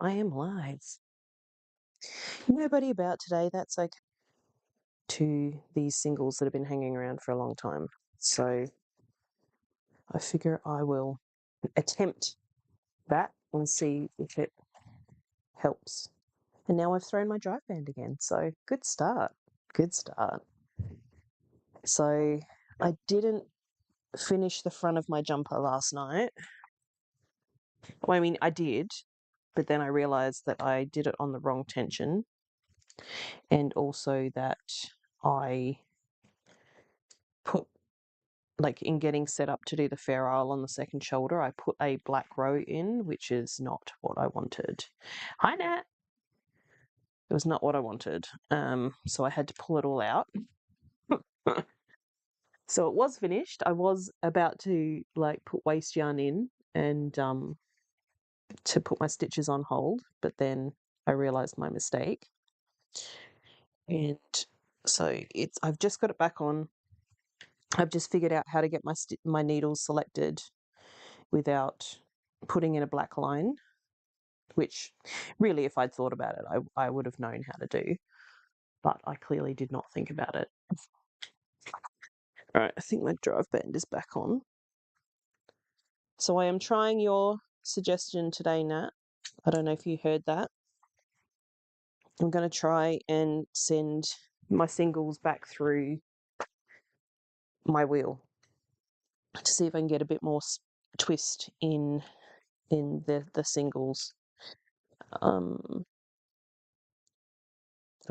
I am live. Nobody about today, that's okay. To these singles that have been hanging around for a long time. So I figure I will attempt that and see if it helps. And now I've thrown my drive band again. So good start. Good start. So I didn't finish the front of my jumper last night. Well, I mean, I did, but then I realized that I did it on the wrong tension, and also that I put, like, in getting set up to do the Fair Isle on the second shoulder, I put a black row in, which is not what I wanted. Hi, Nat. It was not what I wanted. So I had to pull it all out. So it was finished. I was about to put waste yarn in and to put my stitches on hold, but then I realized my mistake. And so I've just got it back on. I've just figured out how to get my needles selected without putting in a black line, which really, if I'd thought about it, I would have known how to do, but I clearly did not think about it. All right, I think my drive band is back on. So I am trying your suggestion today, Nat. I don't know if you heard that. I'm going to try and send my singles back through my wheel to see if I can get a bit more twist in the singles. I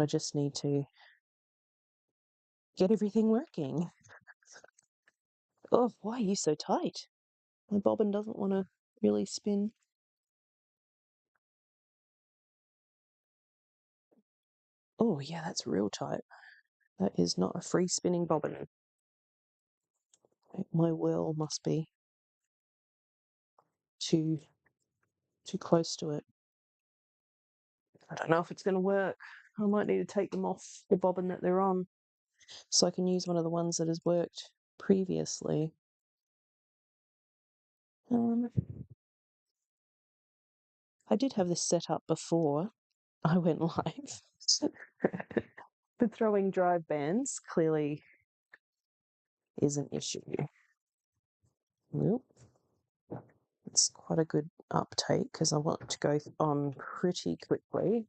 just need to get everything working. Oh, why are you so tight? My bobbin doesn't want to really spin. Oh, yeah, that's real tight. That is not a free spinning bobbin. My wheel must be too close to it. I don't know if it's going to work. I might need to take them off the bobbin that they're on so I can use one of the ones that has worked previously. I did have this set up before I went live. But throwing drive bands clearly is an issue. Well, it's quite a good uptake because I want to go on pretty quickly.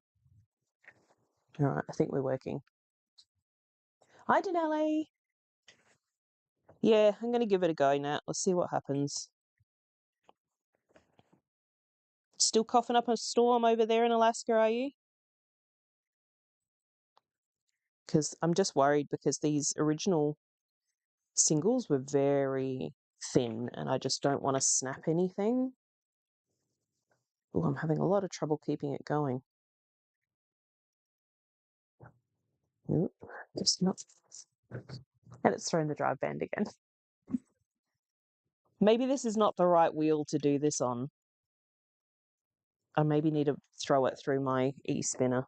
All right, I think we're working. Hi, Denali. Yeah, I'm going to give it a go, Nat. Let's see what happens. Still coughing up a storm over there in Alaska, are you? Because I'm just worried because these original singles were very thin and I just don't want to snap anything. Oh, I'm having a lot of trouble keeping it going. Nope, just not. And it's thrown the drive band again. Maybe this is not the right wheel to do this on. I maybe need to throw it through my e-spinner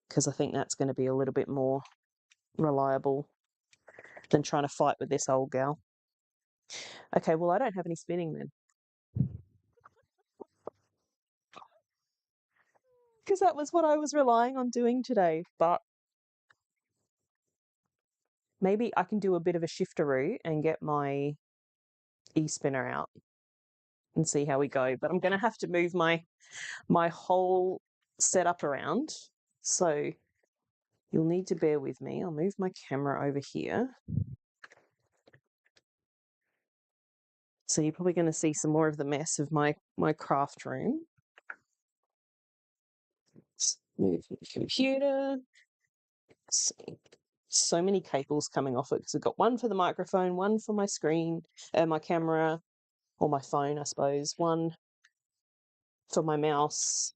because I think that's going to be a little bit more reliable than trying to fight with this old gal. Okay, well, I don't have any spinning then. Because that was what I was relying on doing today. But maybe I can do a bit of a shifteroo and get my e-spinner out and see how we go. But I'm going to have to move my whole setup around. So you'll need to bear with me. I'll move my camera over here. So you're probably going to see some more of the mess of my craft room. Let's move the computer. Let's see. So many cables coming off it because I've got one for the microphone, one for my screen, my camera, or my phone, I suppose, one for my mouse.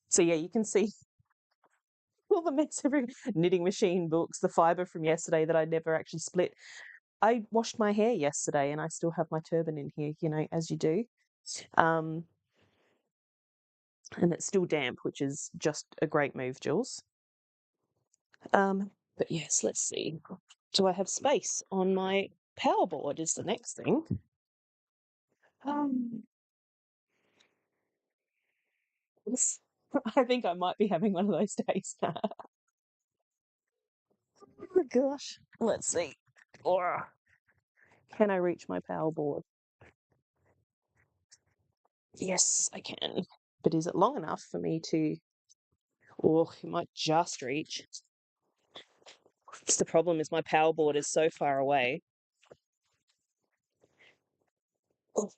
So yeah, you can see all the mess everywhere. Knitting machine books, the fibre from yesterday that I never actually split. I washed my hair yesterday and I still have my turban in here, you know, as you do. And it's still damp, which is just a great move, Jules. But yes, let's see. Do I have space on my power board is the next thing. I think I might be having one of those days. Oh gosh. Let's see. Or can I reach my power board? Yes, I can. But is it long enough for me to? Oh, it might just reach. It's the problem is my power board is so far away. Oh,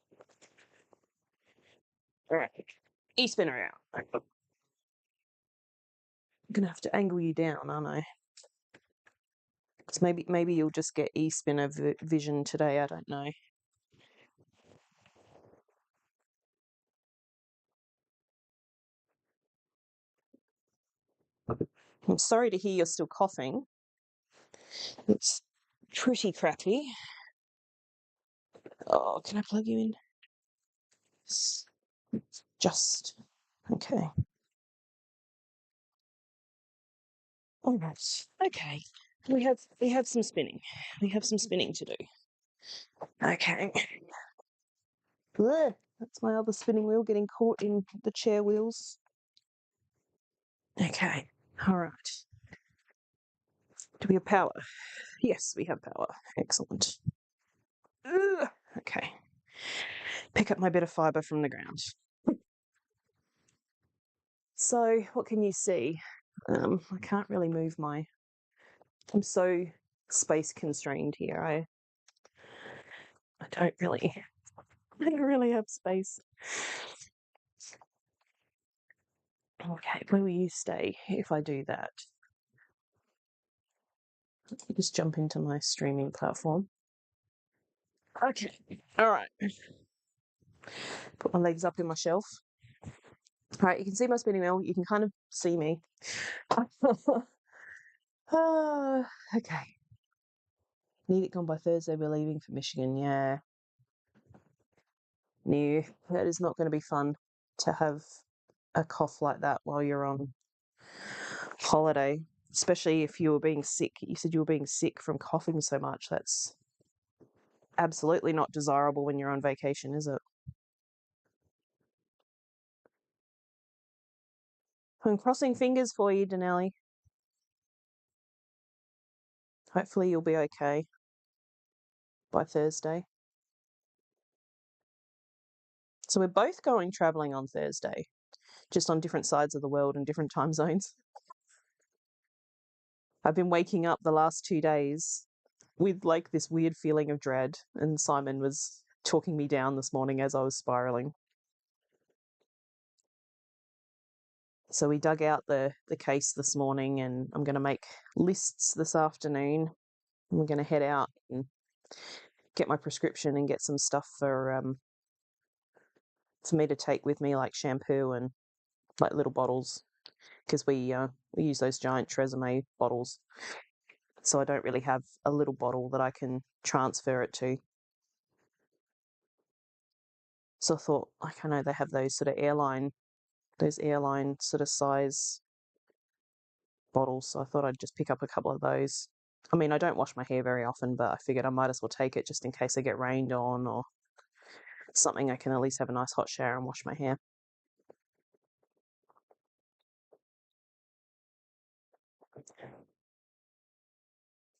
all right. E-spinner out. I'm gonna have to angle you down, aren't I? Because maybe you'll just get e-spinner vision today. I don't know. I'm sorry to hear you're still coughing. It's pretty crappy. Oh, can I plug you in? Just okay. All right. Okay. We have some spinning. We have some spinning to do. Okay. Ugh, that's my other spinning wheel getting caught in the chair wheels. Okay. All right. Do we have power? Yes, we have power. Excellent. Ugh. Okay. Pick up my bit of fibre from the ground. So, what can you see? I can't really move my. I'm so space constrained here. I don't really. I don't really have space. Okay, where will you stay if I do that? Let me just jump into my streaming platform. Okay. All right. Put my legs up in my shelf. All right, you can see my spinning wheel. You can kind of see me. Okay. Need it gone by Thursday. We're leaving for Michigan. Yeah. No, that is not going to be fun to have a cough like that while you're on holiday, especially if you were being sick. You said you were being sick from coughing so much. That's absolutely not desirable when you're on vacation, is it? I'm crossing fingers for you, Denali. Hopefully you'll be okay by Thursday. So we're both going traveling on Thursday, just on different sides of the world and different time zones. I've been waking up the last 2 days with like this weird feeling of dread, and Simon was talking me down this morning as I was spiraling. So we dug out the case this morning, and I'm going to make lists this afternoon. And we're going to head out and get my prescription and get some stuff for me to take with me, like shampoo and like little bottles, because we use those giant Tresemme bottles. So I don't really have a little bottle that I can transfer it to. So I thought, like, I know they have those airline sort of size bottles. So I thought I'd just pick up a couple of those. I mean, I don't wash my hair very often, but I figured I might as well take it just in case I get rained on or something. I can at least have a nice hot shower and wash my hair.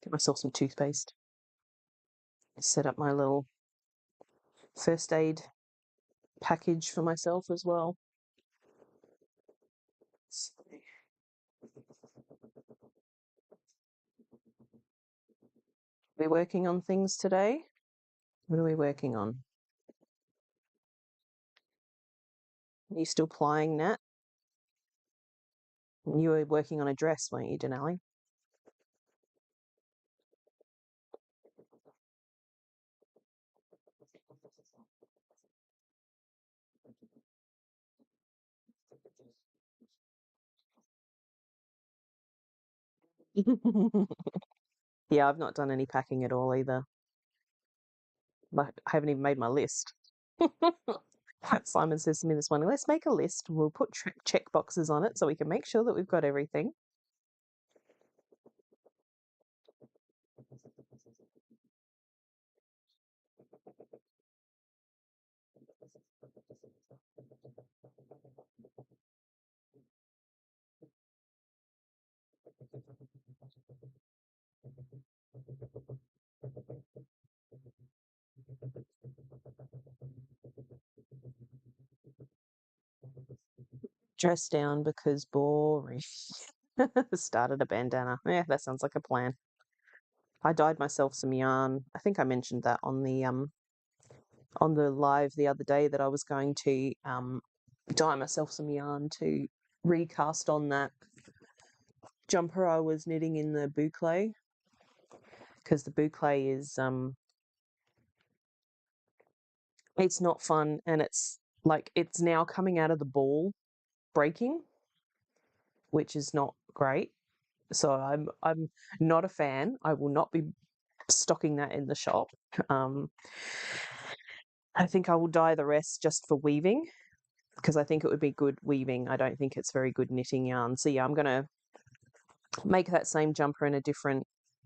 Get myself some toothpaste. Set up my little first aid package for myself as well. So, we're working on things today. What are we working on? Are you still plying, Nat? You were working on a dress, weren't you, Denali? Yeah, I've not done any packing at all either. But I haven't even made my list. Simon says to me this morning, let's make a list. We'll put check boxes on it so we can make sure that we've got everything. Dress down because boring. Started a bandana. Yeah, that sounds like a plan. I dyed myself some yarn. I think I mentioned that on the live the other day that I was going to dye myself some yarn to recast on that jumper I was knitting in the boucle, because the boucle is it's not fun, and it's like it's now coming out of the ball breaking, which is not great. So I'm not a fan. I will not be stocking that in the shop. Um, I think I will dye the rest just for weaving, because I think it would be good weaving. I don't think it's very good knitting yarn. So yeah, I'm gonna make that same jumper in a different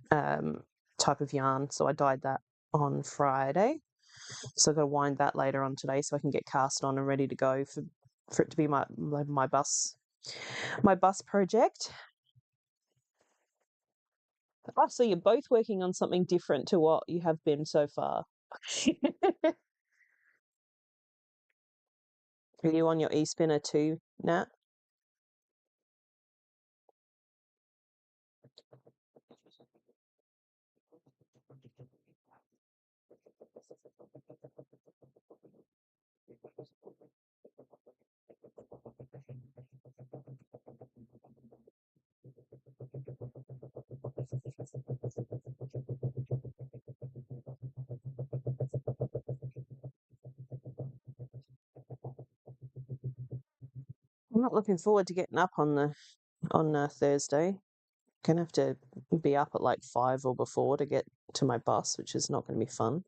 type of yarn. So I dyed that on Friday. So I've got to wind that later on today so I can get cast on and ready to go for it to be my bus project. Oh, so you're both working on something different to what you have been so far. Are you on your e-spinner too, Nat? I'm not looking forward to getting up on Thursday. Gonna have to be up at like 5 or before to get to my bus, which is not going to be fun.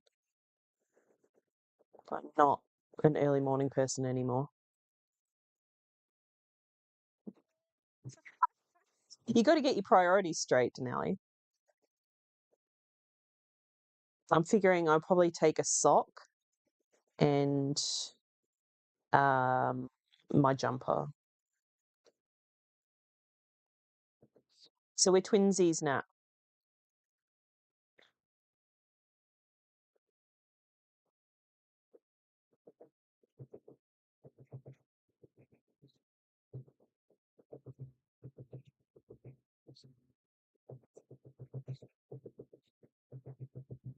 I'm not an early morning person anymore. You got to get your priorities straight, Denali. I'm figuring I'll probably take a sock and um, my jumper. So we're twinsies now.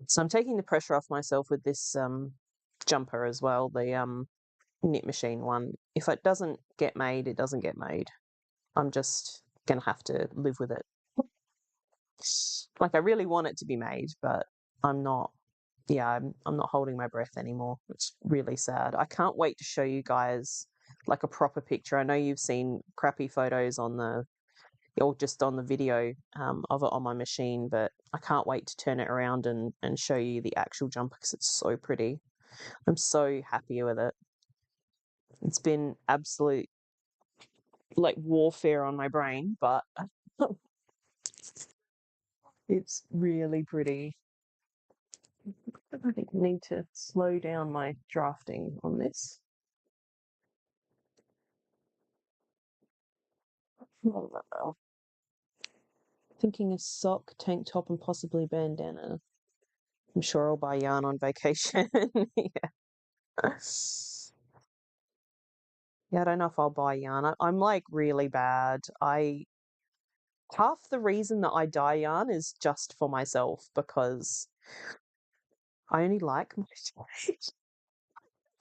So I'm taking the pressure off myself with this jumper as well, the knit machine one. If it doesn't get made, it doesn't get made. I'm just gonna have to live with it. Like I really want it to be made, but I'm not. Yeah, I'm not holding my breath anymore. It's really sad. I can't wait to show you guys like a proper picture. I know you've seen crappy photos on the or just on the video of it on my machine, but I can't wait to turn it around and show you the actual jumper because it's so pretty. I'm so happy with it. It's been absolute like warfare on my brain, but it's really pretty. I think I need to slow down my drafting on this. Thinking a sock, tank top, and possibly bandana. I'm sure I'll buy yarn on vacation. Yeah. Yeah, I don't know if I'll buy yarn. I'm like really bad. I half the reason that I dye yarn is just for myself because I only like my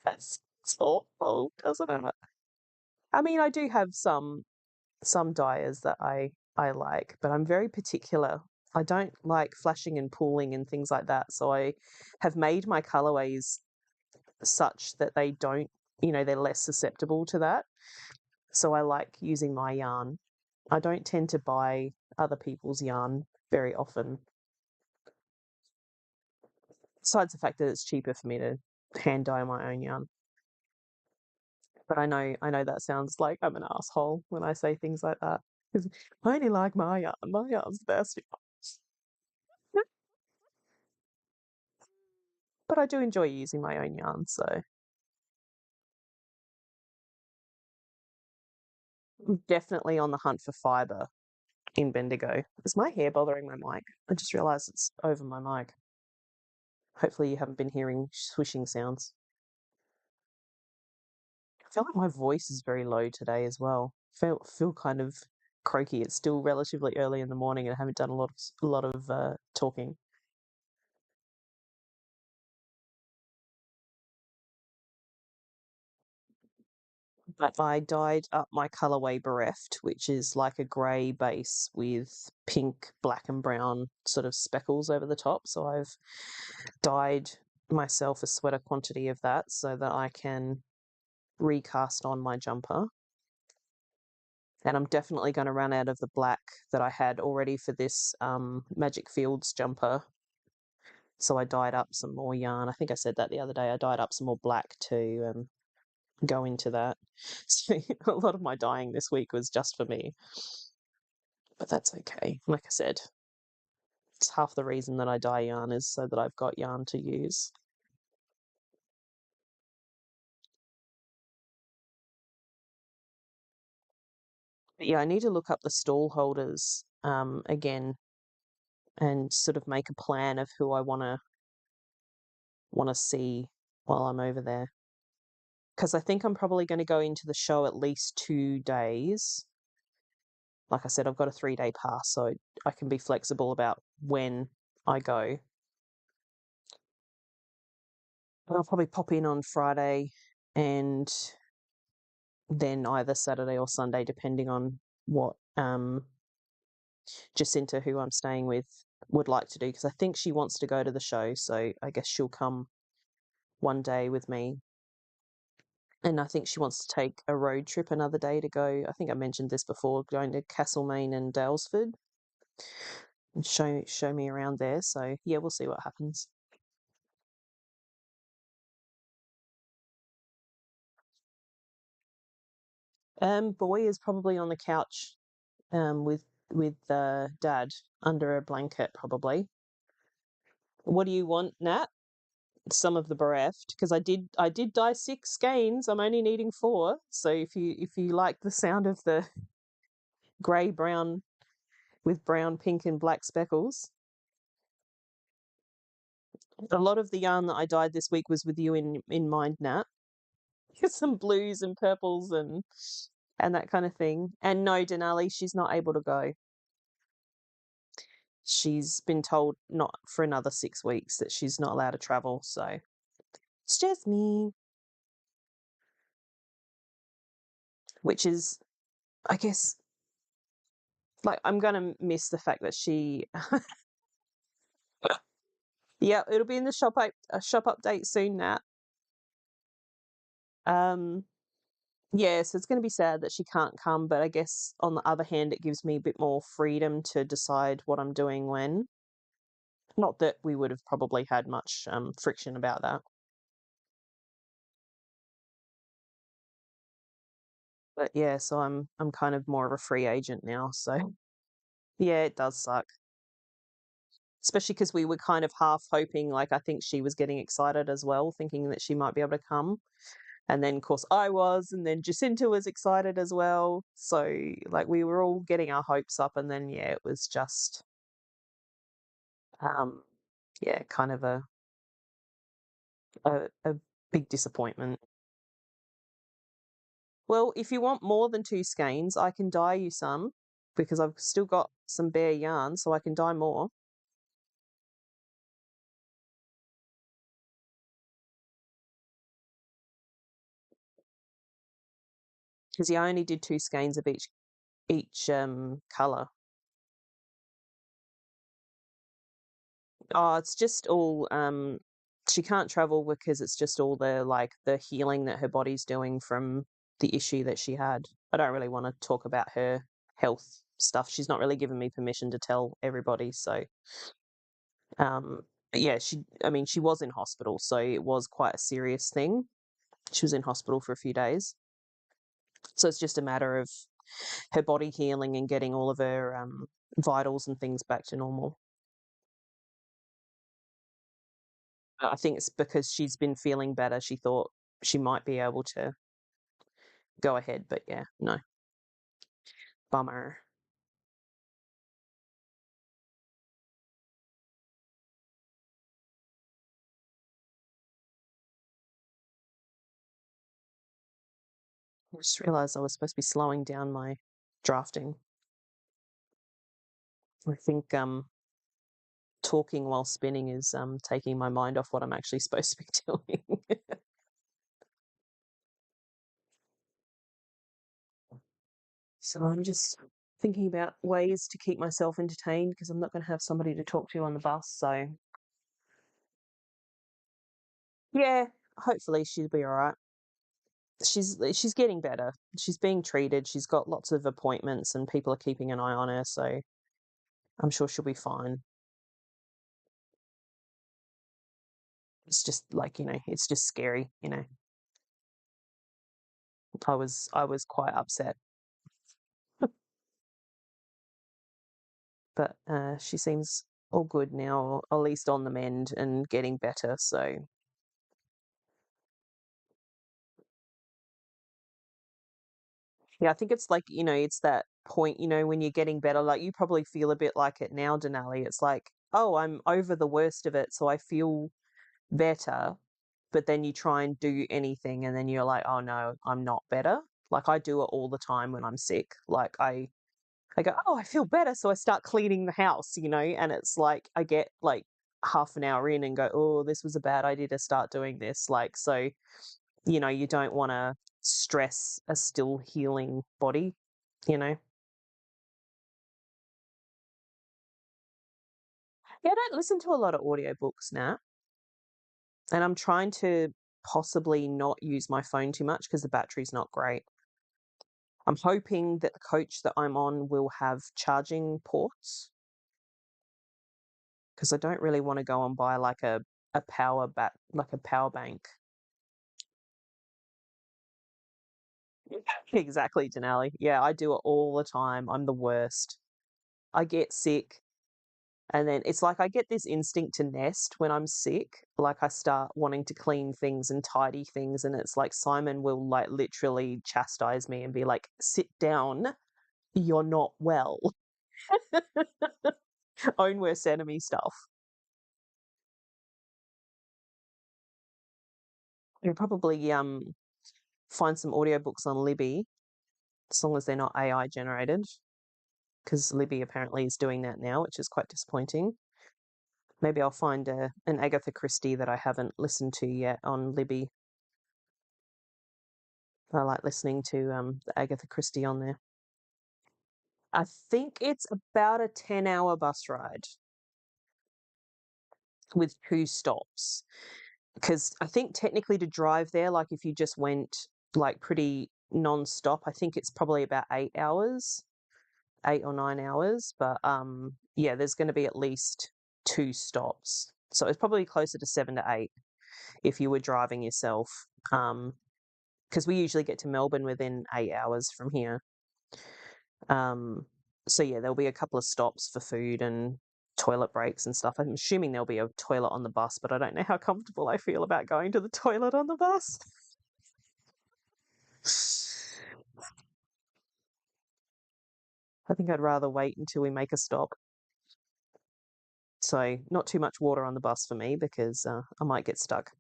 That's awful, doesn't it? I mean, I do have some dyers that I like, but I'm very particular. I don't like flashing and pooling and things like that. So I have made my colorways such that they don't, they're less susceptible to that. So I like using my yarn. I don't tend to buy other people's yarn very often. Besides the fact that it's cheaper for me to hand dye my own yarn. But I know that sounds like I'm an asshole when I say things like that. 'Cause I only like my yarn. My yarn's the best. But I do enjoy using my own yarn, so I'm definitely on the hunt for fiber. in Bendigo. Is my hair bothering my mic? I just realised it's over my mic. Hopefully you haven't been hearing swishing sounds. I feel like my voice is very low today as well. Feel kind of croaky. It's still relatively early in the morning and I haven't done a lot of talking. But I dyed up my colorway Bereft, which is like a grey base with pink, black, and brown sort of speckles over the top. So I've dyed myself a sweater quantity of that so that I can recast on my jumper. And I'm definitely going to run out of the black that I had already for this Magic Fields jumper. So I dyed up some more yarn. I think I said that the other day. I dyed up some more black to go into that. So a lot of my dyeing this week was just for me. But that's okay. Like I said, it's half the reason that I dye yarn is so that I've got yarn to use. But yeah, I need to look up the stall holders again and sort of make a plan of who I want to see while I'm over there. Because I think I'm probably going to go into the show at least 2 days. Like I said, I've got a 3-day pass, so I can be flexible about when I go. But I'll probably pop in on Friday and then either Saturday or Sunday, depending on what Jacinta, who I'm staying with, would like to do. Because I think she wants to go to the show, so I guess she'll come one day with me. And I think she wants to take a road trip another day to go. I think I mentioned this before, going to Castlemaine and Dalesford and show me around there. So yeah, we'll see what happens. Boy is probably on the couch with dad under a blanket probably. What do you want, Nat? Some of the bereft because I did dye 6 skeins. I'm only needing 4. So if you like the sound of the grey brown with brown, pink, and black speckles, a lot of the yarn that I dyed this week was with you in mind, Nat. Some blues and purples and that kind of thing. And no, Denali, she's not able to go. She's been told not for another 6 weeks that she's not allowed to travel. So it's just me, which is, I guess, like I'm gonna miss the fact that she. Yeah, it'll be in the shop update soon, Nat. Um, yeah, so it's going to be sad that she can't come, but I guess on the other hand, it gives me a bit more freedom to decide what I'm doing when. Not that we would have probably had much friction about that, but yeah, so I'm kind of more of a free agent now. So yeah, it does suck, especially because we were kind of half hoping, like I think she was getting excited as well, thinking that she might be able to come. And then, of course, I was, and then Jacinta was excited as well. So, like, we were all getting our hopes up, and then, yeah, it was just, um, yeah, kind of a big disappointment. Well, if you want more than 2 skeins, I can dye you some because I've still got some bare yarn, so I can dye more. Because yeah, I only did 2 skeins of each color. Oh, it's just all she can't travel because it's just all the healing that her body's doing from the issue that she had. I don't really want to talk about her health stuff. She's not really given me permission to tell everybody. So um yeah, she was in hospital, so it was quite a serious thing. She was in hospital for a few days. So it's just a matter of her body healing and getting all of her vitals and things back to normal. I think it's because she's been feeling better. She thought she might be able to go ahead, but yeah, no, bummer. I just realized I was supposed to be slowing down my drafting. I think talking while spinning is taking my mind off what I'm actually supposed to be doing. So I'm just thinking about ways to keep myself entertained because I'm not going to have somebody to talk to on the bus. So yeah, hopefully she'll be all right. She's getting better. She's being treated. She's got lots of appointments and people are keeping an eye on her, so I'm sure she'll be fine. It's just like, it's just scary. I was quite upset, but she seems all good now, or at least on the mend and getting better. So yeah, I think it's like, it's that point, when you're getting better, like you probably feel a bit like it now, Denali. It's like, oh, I'm over the worst of it, so I feel better. But then you try and do anything, and then you're like, oh no, I'm not better. Like I do it all the time when I'm sick. Like I go, oh, I feel better, so I start cleaning the house, and it's like I get like half an hour in and go, oh, this was a bad idea to start doing this. Like so, you don't want to stress a still healing body, you know. Yeah, I don't listen to a lot of audiobooks now, and I'm trying to possibly not use my phone too much because the battery's not great. I'm hoping that the coach that I'm on will have charging ports because I don't really want to go and buy like a like a power bank. Exactly, Denali. Yeah, I do it all the time. I'm the worst. I get sick. And then it's like I get this instinct to nest when I'm sick. Like I start wanting to clean things and tidy things. And it's like Simon will like literally chastise me and be like, sit down, you're not well. Own worst enemy stuff. You'll probably find some audiobooks on Libby, as long as they're not AI generated, because Libby apparently is doing that now, which is quite disappointing. Maybe I'll find an Agatha Christie that I haven't listened to yet on Libby. I like listening to the Agatha Christie on there. I think it's about a 10-hour bus ride with 2 stops. Because I think technically to drive there, like if you just went like pretty non-stop, I think it's probably about 8 hours, 8 or 9 hours. But yeah, there's going to be at least 2 stops. So it's probably closer to 7 to 8 if you were driving yourself. Because we usually get to Melbourne within 8 hours from here. So yeah, there'll be a couple of stops for food and toilet breaks and stuff. I'm assuming there'll be a toilet on the bus, but I don't know how comfortable I feel about going to the toilet on the bus. I think I'd rather wait until we make a stop. So not too much water on the bus for me because I might get stuck.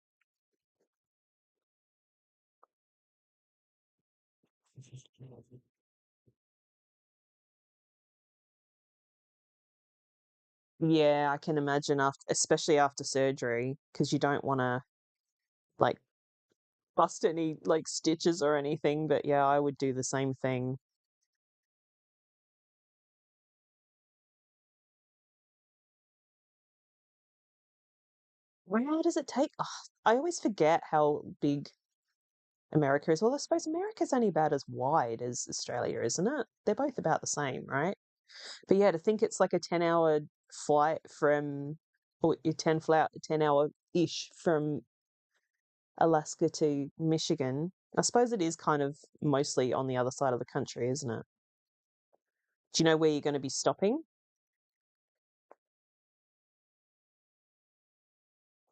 Yeah, I can imagine especially after surgery, because you don't want to like bust any like stitches or anything. But yeah, I would do the same thing. How does it take? Ugh, I always forget how big America is. Well, I suppose America's only about as wide as Australia, isn't it? They're both about the same, right? But yeah, to think it's like a 10-hour flight from, or a 10-hour ish from Alaska to Michigan. I suppose it is kind of mostly on the other side of the country, isn't it? Do you know where you're going to be stopping?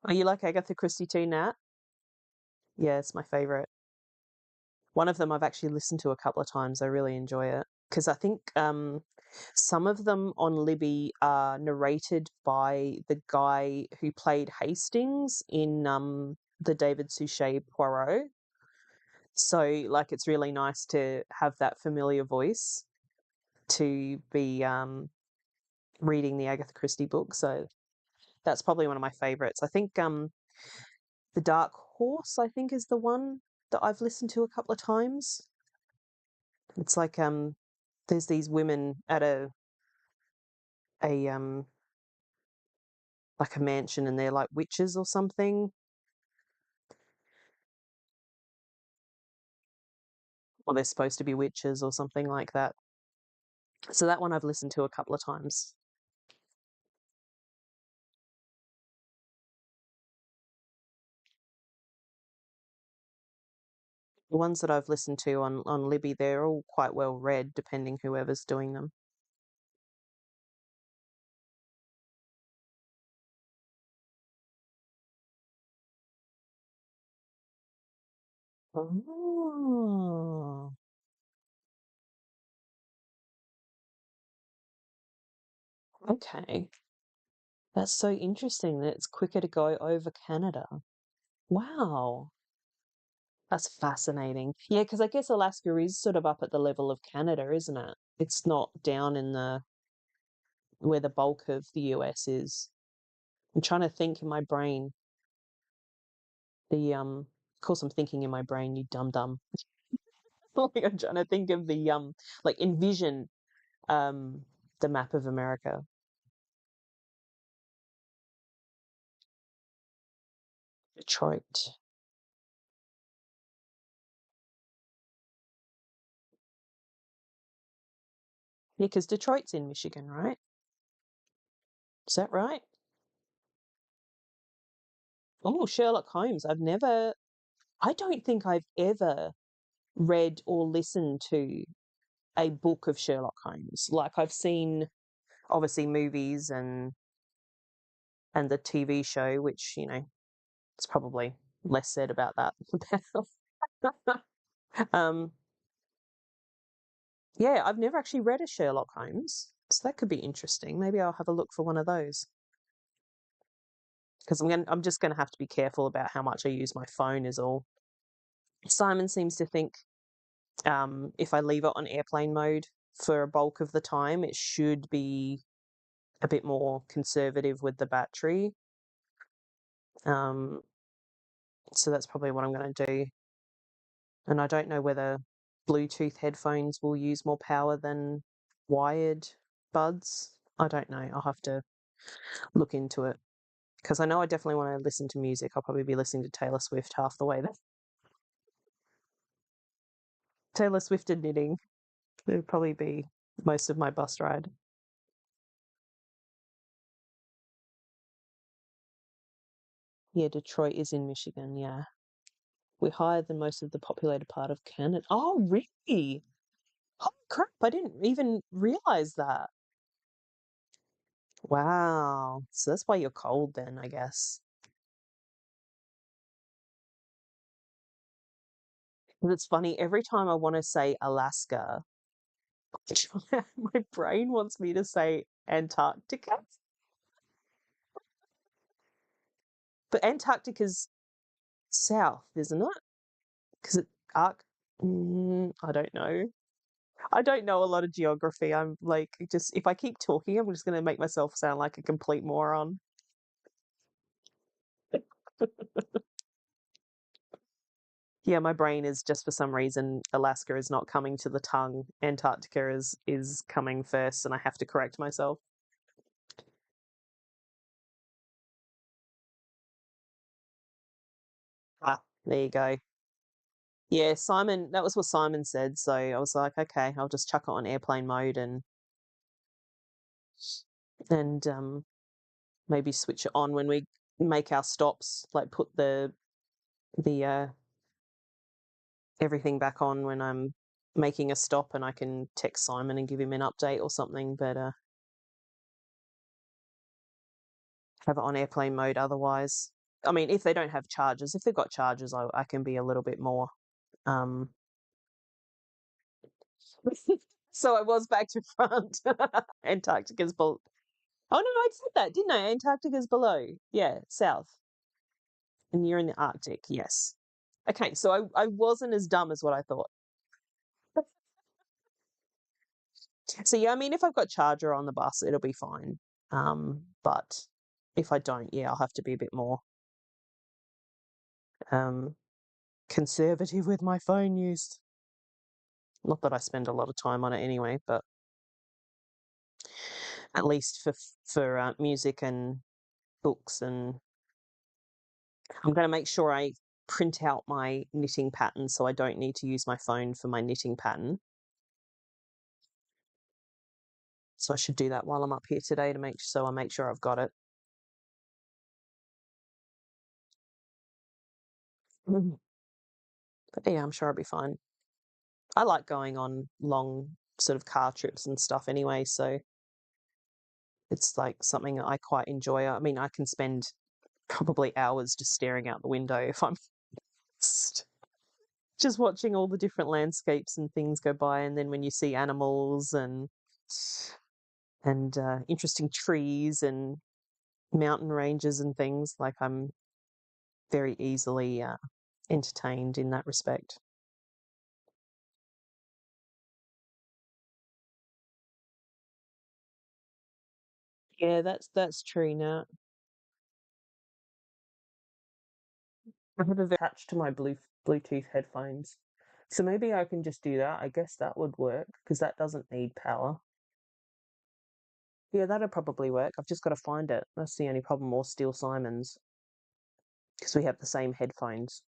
Are you like Agatha Christie too, Nat? Yeah, it's my favorite. One of them I've actually listened to a couple of times. I really enjoy it because I think some of them on Libby are narrated by the guy who played Hastings in the David Suchet Poirot. So, like, it's really nice to have that familiar voice to be reading the Agatha Christie book. So that's probably one of my favorites. I think The Dark Horse, I think, is the one that I've listened to a couple of times. It's like there's these women at a like a mansion, and they're like witches or something, or they're supposed to be witches or something like that. So that one I've listened to a couple of times. The ones that I've listened to on Libby, they're all quite well read, depending whoever's doing them. Oh, okay. That's so interesting that it's quicker to go over Canada. Wow, that's fascinating. Yeah, because I guess Alaska is sort of up at the level of Canada, isn't it? It's not down in the where the bulk of the US is. I'm trying to think in my brain. Of course I'm thinking in my brain, you dumb dumb. Like, I'm trying to think of like envision um the map of America. Detroit. Yeah, because Detroit's in Michigan, right? Is that right? Oh, Sherlock Holmes. I don't think I've ever read or listened to a book of Sherlock Holmes. Like, I've seen obviously movies and the TV show, which, it's probably less said about that. um, yeah, I've never actually read a Sherlock Holmes, so that could be interesting. Maybe I'll have a look for one of those because I'm just gonna have to be careful about how much I use my phone. Is all. Simon seems to think if I leave it on airplane mode for a bulk of the time, it should be a bit more conservative with the battery. Um, so that's probably what I'm going to do. And I don't know whether Bluetooth headphones will use more power than wired buds. I don't know. I'll have to look into it because I know I definitely want to listen to music. I'll probably be listening to Taylor Swift half the way there. Taylor Swift and knitting. It'll probably be most of my bus ride. Yeah, Detroit is in Michigan. Yeah. We're higher than most of the populated part of Canada. Oh, really? Oh, crap. I didn't even realize that. Wow. So that's why you're cold then, I guess. And it's funny, every time I want to say Alaska, my brain wants me to say Antarctica. But Antarctica's south, isn't it? Because it arc. I don't know. I don't know a lot of geography. I'm like, just if I keep talking, I'm just going to make myself sound like a complete moron. Yeah, my brain is just for some reason Alaska is not coming to the tongue. Antarctica is coming first, and I have to correct myself. Ah, there you go. Yeah, Simon, that was what Simon said. So I was like, okay, I'll just chuck it on airplane mode and maybe switch it on when we make our stops, like put the everything back on when I'm making a stop and I can text Simon and give him an update or something, but have it on airplane mode otherwise. I mean, if they don't have chargers, if they've got chargers, I can be a little bit more. Um, so I was back to front. Antarctica's below. Oh no, I said that, didn't I? Antarctica's below. Yeah, south. And you're in the Arctic. Yes. Okay, so I wasn't as dumb as what I thought. So yeah, I mean, if I've got charger on the bus, it'll be fine. But if I don't, yeah, I'll have to be a bit more um conservative with my phone use. Not that I spend a lot of time on it anyway, but at least for music and books, and I'm going to make sure I print out my knitting pattern so I don't need to use my phone for my knitting pattern. So I should do that while I'm up here today to make sure I've got it. Mhm. But yeah, I'm sure I'll be fine. I like going on long sort of car trips and stuff anyway, so it's like something that I quite enjoy. I mean, I can spend probably hours just staring out the window if I'm just just watching all the different landscapes and things go by, and then when you see animals and interesting trees and mountain ranges and things, like I'm very easily entertained in that respect. Yeah, that's true now. I have a attached to my Bluetooth headphones. So maybe I can just do that. I guess that would work because that doesn't need power. Yeah, that'd probably work. I've just got to find it. That's the only problem. Or Steel Simons because we have the same headphones.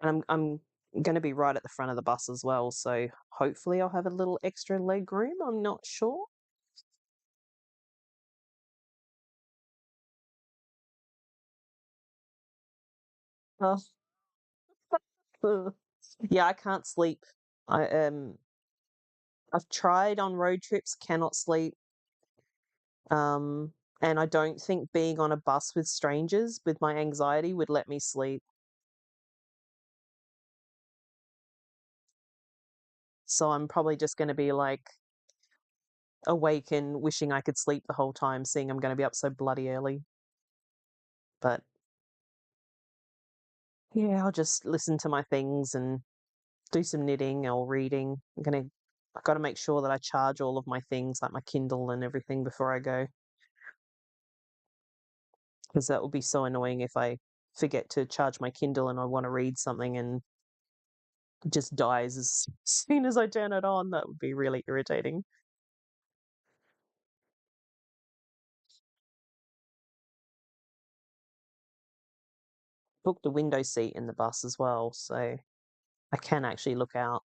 And I'm going to be right at the front of the bus as well, so hopefully I'll have a little extra leg room. I'm not sure. Oh. Yeah, I can't sleep. I've tried on road trips, cannot sleep. Um and I don't think being on a bus with strangers with my anxiety would let me sleep. So I'm probably just going to be like awake and wishing I could sleep the whole time, seeing I'm going to be up so bloody early. But yeah, I'll just listen to my things and do some knitting or reading. I've got to make sure that I charge all of my things, like my Kindle and everything, before I go, because that will be so annoying if I forget to charge my Kindle and I want to read something and it just dies as soon as I turn it on. That would be really irritating. Booked a window seat in the bus as well, so I can actually look out.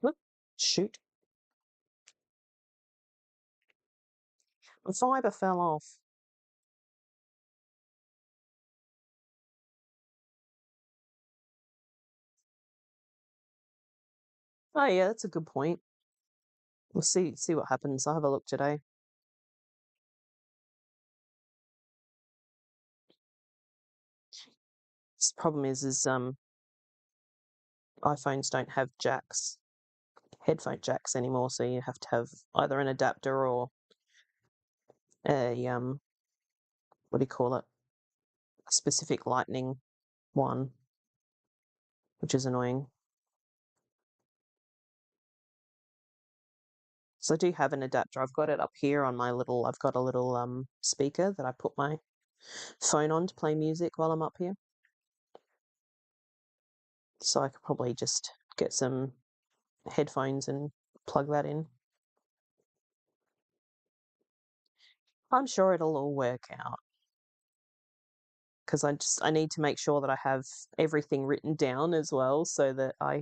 Whoop, shoot, the fibre fell off. Oh yeah, that's a good point. We'll see what happens. I'll have a look today. The problem is iPhones don't have jacks, headphone jacks anymore, so you have to have either an adapter or a what do you call it? A specific lightning one, which is annoying. So I do have an adapter. I've got it up here on I've got a little speaker that I put my phone on to play music while I'm up here. So I could probably just get some headphones and plug that in. I'm sure it'll all work out because I need to make sure that I have everything written down as well so that I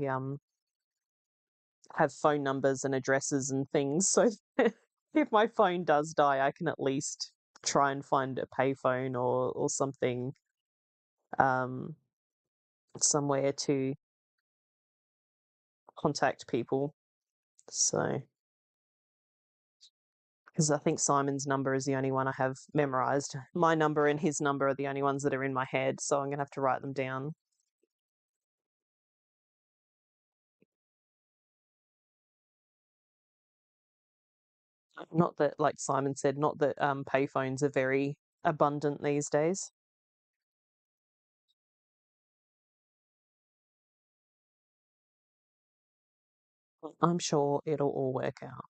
have phone numbers and addresses and things so that if my phone does die, I can at least try and find a payphone or something, um, somewhere to contact people. So because I think Simon's number is the only one I have memorized. My number and his number are the only ones that are in my head, so I'm going to have to write them down. Not that, like Simon said, not that payphones are very abundant these days. I'm sure it'll all work out.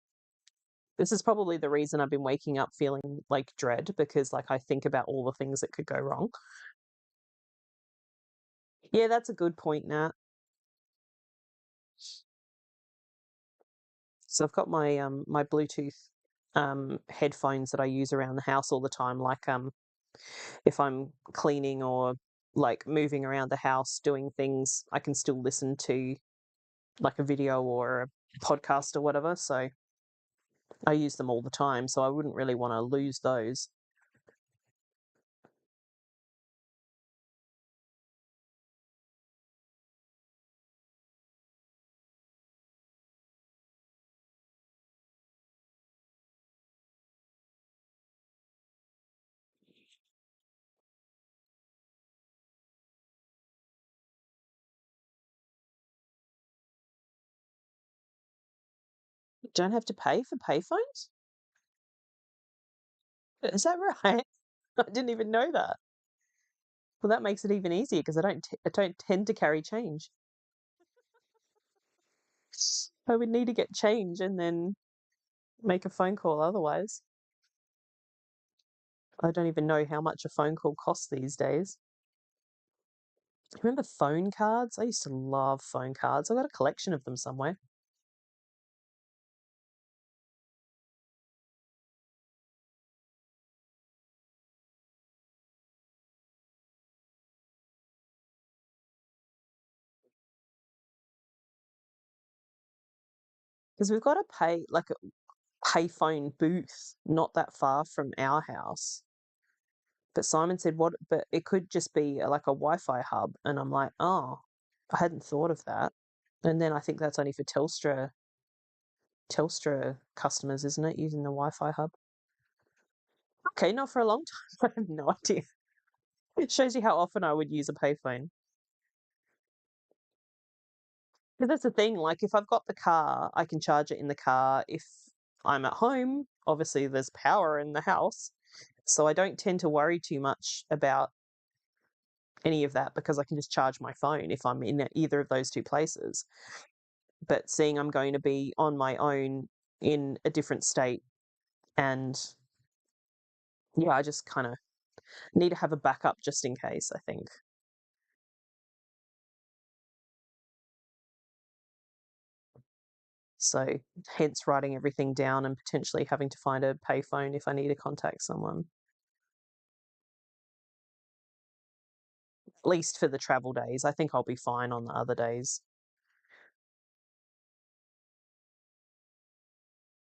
This is probably the reason I've been waking up feeling like dread, because like I think about all the things that could go wrong. Yeah, that's a good point, Nat. So I've got my Bluetooth headphones that I use around the house all the time. Like if I'm cleaning or like moving around the house doing things, I can still listen to like a video or a podcast or whatever. So I use them all the time. So I wouldn't really want to lose those. Don't have to pay for payphones? Is that right? I didn't even know that. Well, that makes it even easier because I don't tend to carry change. I would need to get change and then make a phone call otherwise. I don't even know how much a phone call costs these days. Remember phone cards? I used to love phone cards. I got a collection of them somewhere. Because we've got to pay like a payphone booth not that far from our house. But Simon said, "What? But it could just be like a Wi-Fi hub." And I'm like, "Oh, I hadn't thought of that." And then I think that's only for Telstra customers, isn't it, using the Wi-Fi hub? Okay, not for a long time. I have no idea. It shows you how often I would use a payphone. Because that's the thing, like if I've got the car, I can charge it in the car. If I'm at home, obviously there's power in the house. So I don't tend to worry too much about any of that because I can just charge my phone if I'm in either of those two places. But seeing I'm going to be on my own in a different state, and yeah, I just kind of need to have a backup just in case, I think. So hence writing everything down and potentially having to find a payphone if I need to contact someone. At least for the travel days. I think I'll be fine on the other days.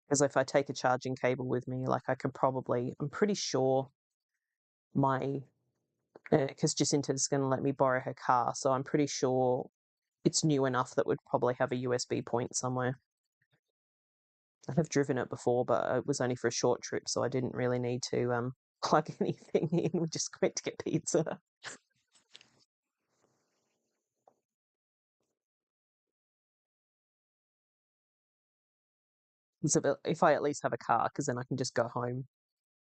Because if I take a charging cable with me, like I could probably, I'm pretty sure my, because Jacinta is going to let me borrow her car. So I'm pretty sure it's new enough that would probably have a USB point somewhere. I have driven it before, but it was only for a short trip. So I didn't really need to plug anything in. We just went to get pizza. So if I at least have a car, because then I can just go home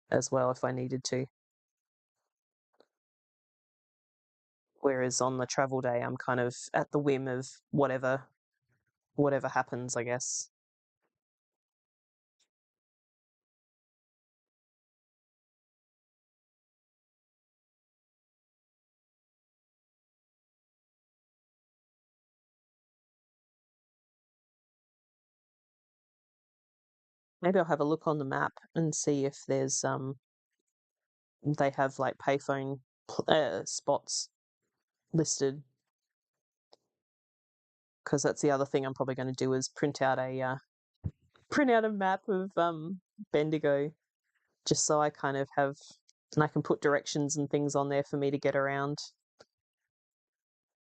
as well if I needed to. Whereas on the travel day, I'm kind of at the whim of whatever happens, I guess. Maybe I'll have a look on the map and see if there's they have like payphone spots listed, because that's the other thing I'm probably going to do is print out a map of Bendigo, just so I kind of have, and I can put directions and things on there for me to get around.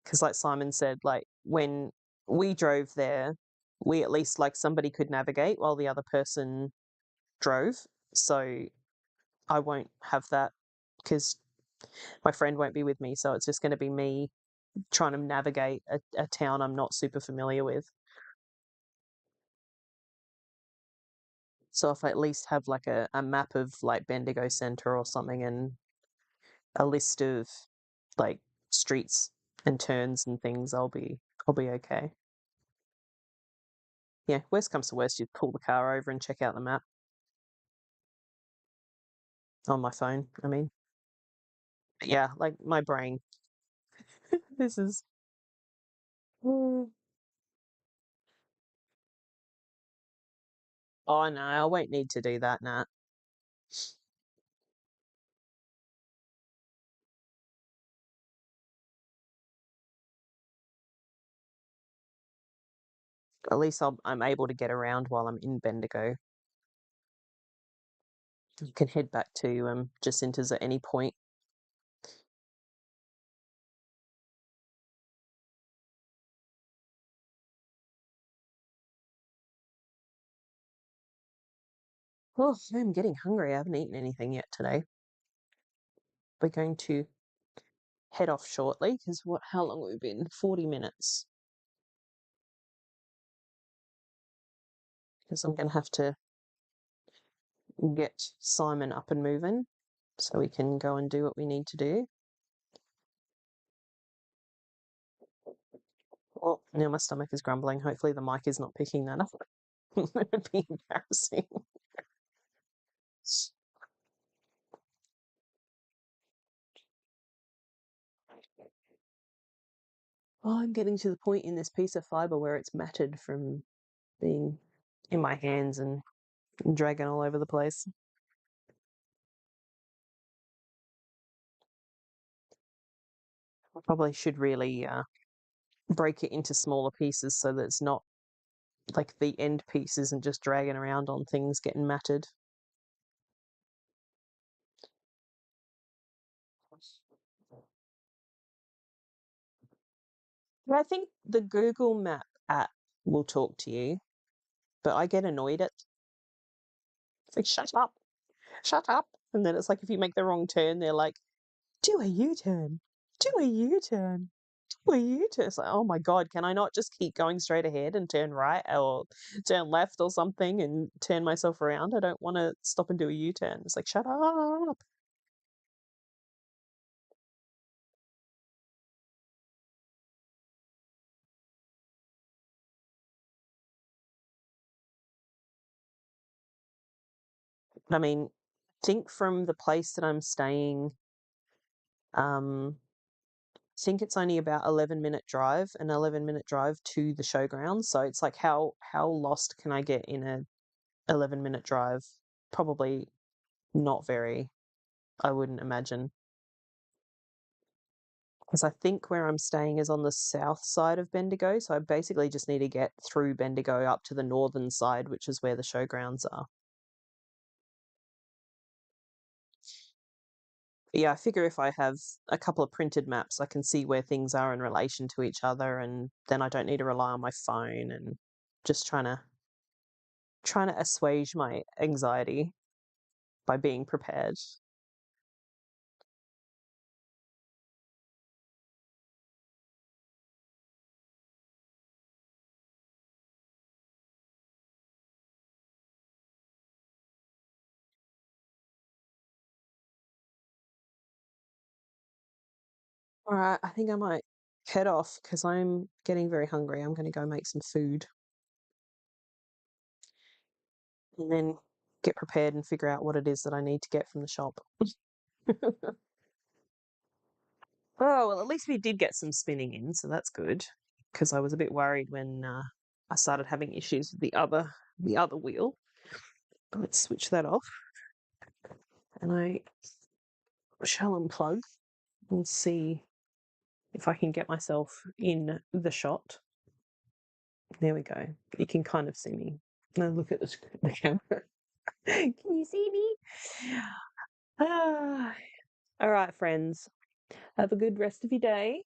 Because like Simon said, like when we drove there, we at least like somebody could navigate while the other person drove, so I won't have that because my friend won't be with me. So it's just going to be me trying to navigate a town I'm not super familiar with. So if I at least have like a map of like Bendigo Centre or something and a list of like streets and turns and things, I'll be okay. Yeah, worst comes to worst, you pull the car over and check out the map on my phone. I mean, but yeah, like my brain. This is. Mm. Oh no, I won't need to do that, Nat. At least I'm able to get around while I'm in Bendigo. You can head back to Jacinta's at any point. Oh, I'm getting hungry. I haven't eaten anything yet today. We're going to head off shortly because how long have we been? 40 minutes. Because I'm going to have to get Simon up and moving so we can go and do what we need to do. Oh, now my stomach is grumbling. Hopefully the mic is not picking that up. It would be embarrassing. Oh, I'm getting to the point in this piece of fibre where it's matted from being in my hands and dragging all over the place. I probably should really break it into smaller pieces so that it's not like the end piece isn't just dragging around on things getting matted. But I think the Google Map app will talk to you, but I get annoyed at it's like shut up. And then it's like if you make the wrong turn, they're like, do a U-turn, do a U-turn, do a U-turn. It's like, oh my God, can I not just keep going straight ahead and turn right or turn left or something and turn myself around? I don't want to stop and do a U-turn. It's like, shut up. I mean, think from the place that I'm staying, um, I think it's only about 11-minute drive, an 11-minute drive to the showgrounds. So it's like how lost can I get in a 11-minute drive? Probably not very, I wouldn't imagine. Because I think where I'm staying is on the south side of Bendigo, so I basically just need to get through Bendigo up to the northern side, which is where the showgrounds are. But yeah, I figure if I have a couple of printed maps, I can see where things are in relation to each other, and then I don't need to rely on my phone and just trying to assuage my anxiety by being prepared. All right, I think I might head off because I'm getting very hungry. I'm going to go make some food and then get prepared and figure out what it is that I need to get from the shop. Oh, well, at least we did get some spinning in, so that's good. Because I was a bit worried when I started having issues with the other wheel. Let's switch that off, and I shall unplug and see if I can get myself in the shot. There we go. You can kind of see me. Now look at the camera. Can you see me? Ah. All right, friends. Have a good rest of your day,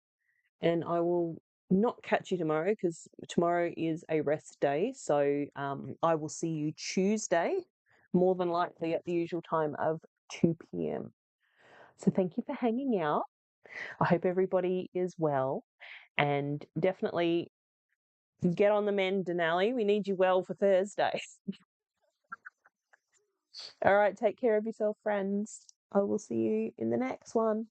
and I will not catch you tomorrow because tomorrow is a rest day. So I will see you Tuesday more than likely at the usual time of 2 p.m. So thank you for hanging out. I hope everybody is well, and definitely get on the mend, Denali. We need you well for Thursday. All right, take care of yourself, friends. I will see you in the next one.